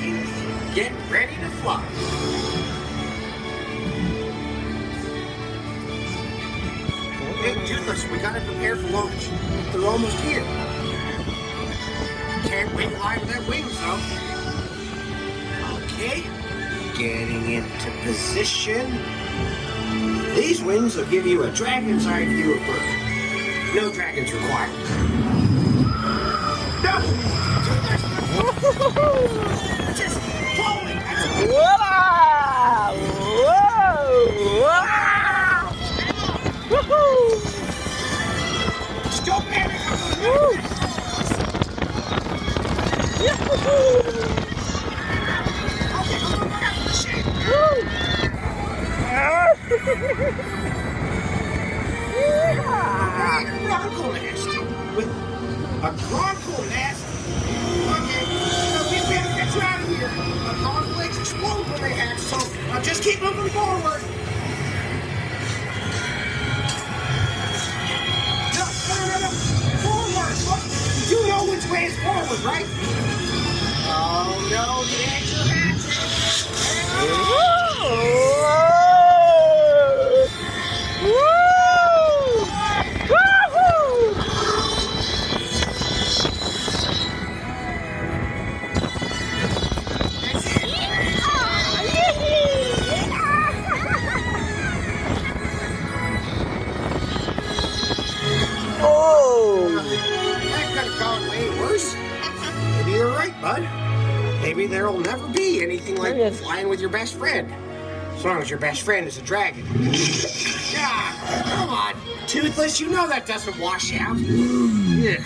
wings, get ready to fly. Hey, Toothless, we gotta prepare for launch. They're almost here. Can't wing line with their wings, though. Okay, getting into position. These wings will give you a dragon's eye view of Earth. No dragons required. No! Just falling! Wow! Whoa! Woohoo! Stop panic! Woo! Yahoo! Okay, come on, look out for the shade! Woo! Bronco nest! With a bronco nest? Okay, so we gotta get you out of here. The conflicts explode when they hatch, so just keep moving forward. No. Forward! Look, you know which way is forward, right? Oh no, the eggs are hatching! That could have gone way worse. Maybe you're right, bud. Maybe there'll never be anything like flying with your best friend. As long as your best friend is a dragon. Yeah, come on. Toothless, you know that doesn't wash out. Ugh.